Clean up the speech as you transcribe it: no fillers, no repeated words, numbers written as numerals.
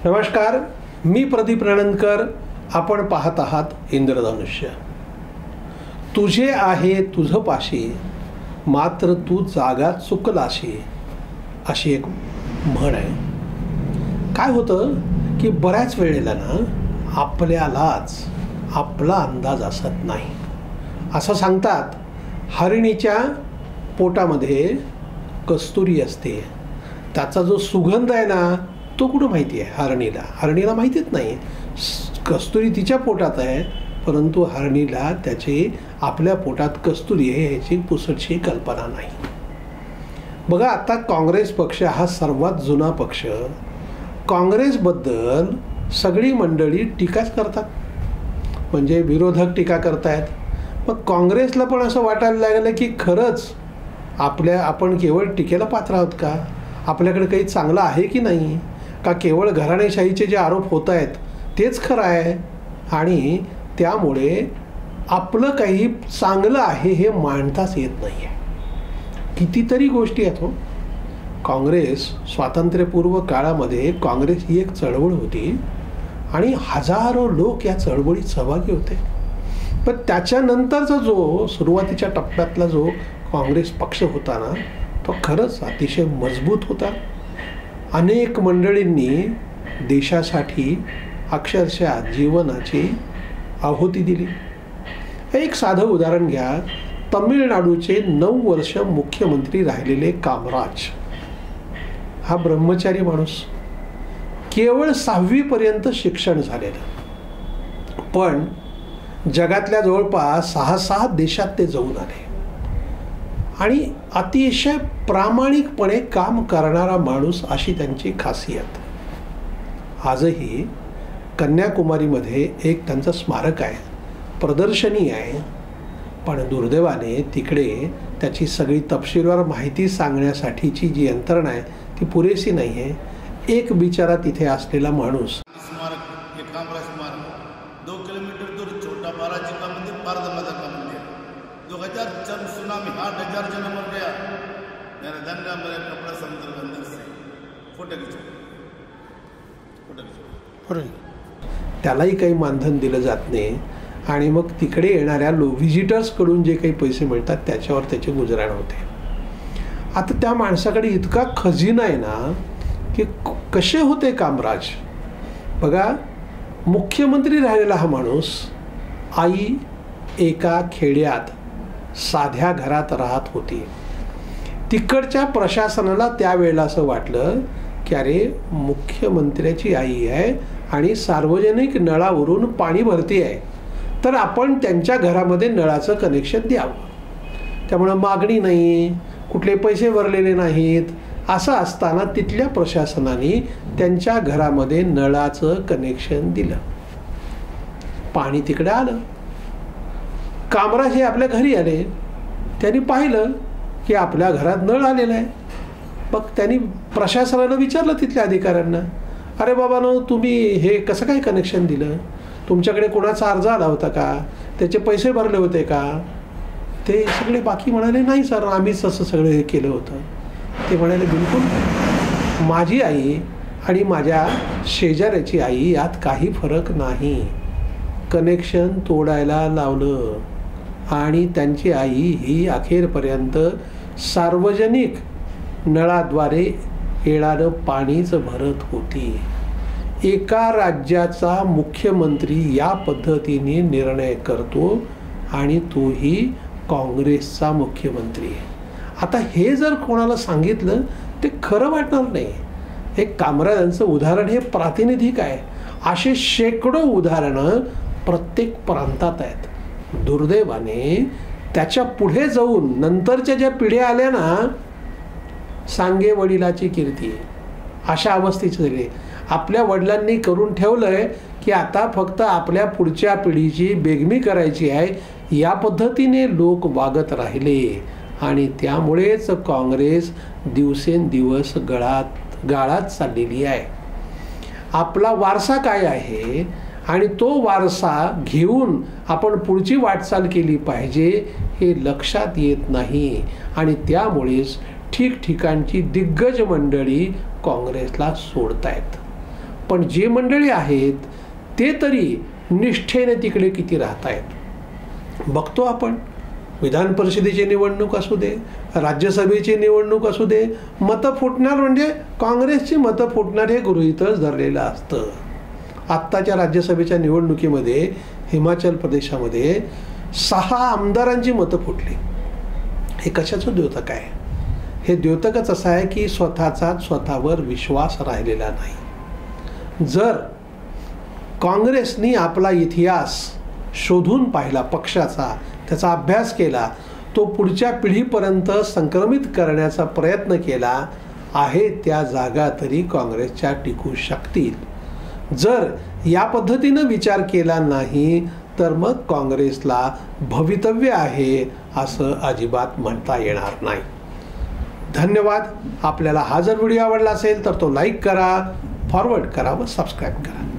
नमस्कार, मी प्रदीप रणनकर. आपण पाहत आहात इंद्रधनुष्य. तुझे आहे तुझ पाशी, मात्र तू जागा चुकलाशी, अशी एक म्हण आहे. काय होतं की बऱ्याच वेळेला ना आपल्यालाच आपला अंदाज असत नाही. असं सांगतात, हरिणीच्या पोटामध्ये कस्तुरी असते. त्याचा जो सुगंध आहे ना तो कुठं माहिती आहे हरणीला माहितीच नाही. कस्तुरी तिच्या पोटात आहे, परंतु हरणीला त्याची आपल्या पोटात कस्तुरी आहे ह्याची पुसटशी कल्पना नाही. बघा, आता काँग्रेस पक्ष हा सर्वात जुना पक्ष. काँग्रेसबद्दल सगळी मंडळी टीकाच करतात, म्हणजे विरोधक टीका करतायत. मग काँग्रेसला पण असं वाटायला लागलं की खरंच आपण केवळ टीकेला पात्र आहोत का? आपल्याकडे काही चांगलं आहे की नाही? का केवळ घराणेशाहीचे जे आरोप होत आहेत तेच खरं आहे आणि त्यामुळे आपलं काही चांगलं आहे हे मांडताच येत नाही आहे. कितीतरी गोष्टी आहेत हो. काँग्रेस स्वातंत्र्यपूर्व काळामध्ये काँग्रेस ही एक चळवळ होती आणि हजारो लोक या चळवळीत सहभागी होते. पण त्याच्यानंतरचा जो सुरुवातीच्या टप्प्यातला जो काँग्रेस पक्ष होता ना तो खरंच अतिशय मजबूत होता. अनेक मंडळींनी देशासाठी अक्षरशः जीवनाची आहुती दिली. एक साधं उदाहरण घ्या. तमिळनाडूचे 9 वर्ष मुख्यमंत्री राहिलेले कामराज हा ब्रह्मचारी माणूस, केवळ 6वी पर्यंत शिक्षण झालेलं, पण जगातल्या जवळपास 6 देशात ते जाऊन आले आणि अतिशय प्रामाणिकपणे काम करणारा माणूस अशी त्यांची खासियत. आजही कन्याकुमारीमध्ये एक त्यांचं स्मारक आहे, प्रदर्शनी आहे, पण दुर्दैवाने तिकडे त्याची सगळी तपशीलवार माहिती सांगण्यासाठीची जी यंत्रणा आहे ती पुरेशी नाही आहे. एक बिचारा तिथे असलेला माणूस, 2 किलोमीटर दूर छोटा बालाजी का मंदिर, पारदम्मा का मंदिर, 2000 जन सुनामी, 8,000 जन मर गया. मेरा गंगा मेरे कपड़ा समुद्र के अंदर से फोटो खींचो. त्यालाही काही मानधन दिलं जात नाही आणि मग तिकडे येणाऱ्या व्हिजिटर्सकडून जे काही पैसे मिळतात त्याच्यावर त्याचे गुजराण होते. आता त्या माणसाकडे इतका खजिना आहे ना की कसे होते कामराज. बघा, मुख्यमंत्री राहिलेला हा माणूस, आई एका खेड्यात साध्या घरात राहत होती. तिकडच्या प्रशासनाला त्यावेळेला असं वाटलं की अरे, मुख्यमंत्र्याची आई आहे आणि सार्वजनिक नळावरून पाणी भरती आहे, तर आपण त्यांच्या घरामध्ये नळाचं कनेक्शन द्यावं. त्यामुळं मागणी नाही, कुठले पैसे भरलेले नाहीत. असं असताना तिथल्या प्रशासनाने त्यांच्या घरामध्ये नळाचं कनेक्शन दिलं. पाणी तिकडे आलं. कामराज हे आपल्या घरी आले. त्यांनी पाहिलं की आपल्या घरात नळ आलेला आहे. मग त्यांनी प्रशासनानं विचारलं तिथल्या अधिकाऱ्यांना, अरे बाबांनो, तुम्ही हे कसं काय कनेक्शन दिलं? तुमच्याकडे कोणाचा अर्ज आला होता का? त्याचे पैसे भरले होते का? ते सगळे बाकी म्हणाले, नाही सर, आम्हीच असं सगळं हे केलं होतं. ते म्हणाले, बिलकुल नाही. माझी आई आणि माझ्या शेजाऱ्याची आई यात काही फरक नाही. कनेक्शन तोडायला लावलं आणि त्यांची आई ही अखेरपर्यंत सार्वजनिक नळाद्वारे येणारं पाणीच भरत होती. एका राज्याचा मुख्यमंत्री या पद्धतीने निर्णय करतो आणि तोही काँग्रेसचा मुख्यमंत्री. आता हे जर कोणाला सांगितलं ते खरं वाटणार नाही. हे कामराजांचं उदाहरण हे प्रातिनिधिक आहे. असे शेकडो उदाहरणं प्रत्येक प्रांतात आहेत. दुर्दैवाने त्याच्या पुढे जाऊन नंतरच्या ज्या पिढ्या आल्या ना, सांगे वडिलाची कीर्ती, अशा अवस्थेची झाली. आपल्या वडिलांनी करून ठेवलंय की आता फक्त आपल्या पुढच्या पिढीची बेगमी करायची आहे, या पद्धतीने लोक वागत राहिले आणि त्यामुळेच काँग्रेस दिवसेंदिवस गाळात चाललेली आहे. आपला वारसा काय आहे आणि तो वारसा घेऊन आपण पुढची वाटचाल केली पाहिजे हे लक्षात येत नाही आणि त्यामुळेच ठिकठिकाणची दिग्गज मंडळी काँग्रेसला सोडतायत. पण जे मंडळी आहेत ते तरी निष्ठेने तिकडे किती राहत आहेत बघतो आपण. विधान परिषदेची निवडणूक असू दे, राज्यसभेची निवडणूक असू दे, मतं फुटणार म्हणजे काँग्रेसची मतं फुटणार हे गृहीतच धरलेलं असतं. आत्ताच्या राज्यसभेच्या निवडणुकीमध्ये हिमाचल प्रदेशामध्ये 6 आमदारांची मतं फुटली. हे कशाचं द्योतक आहे? हे द्योतकच असं आहे की स्वतःवर विश्वास राहिलेला नाही. जर काँग्रेसनी आपला इतिहास शोधून पाहिला, पक्षाचा त्याचा अभ्यास केला, तो पुढच्या पिढीपर्यंत संक्रमित करण्याचा प्रयत्न केला आहे, त्या जागा तरी काँग्रेसच्या टिकू शकतील. जर या पद्धतीनं विचार केला नाही तर मग काँग्रेसला भवितव्य आहे असं अजिबात म्हणता येणार नाही. धन्यवाद. आपल्याला हा जर व्हिडिओ आवडला असेल तर तो लाईक करा, फॉरवर्ड करा व सबस्क्राईब करा.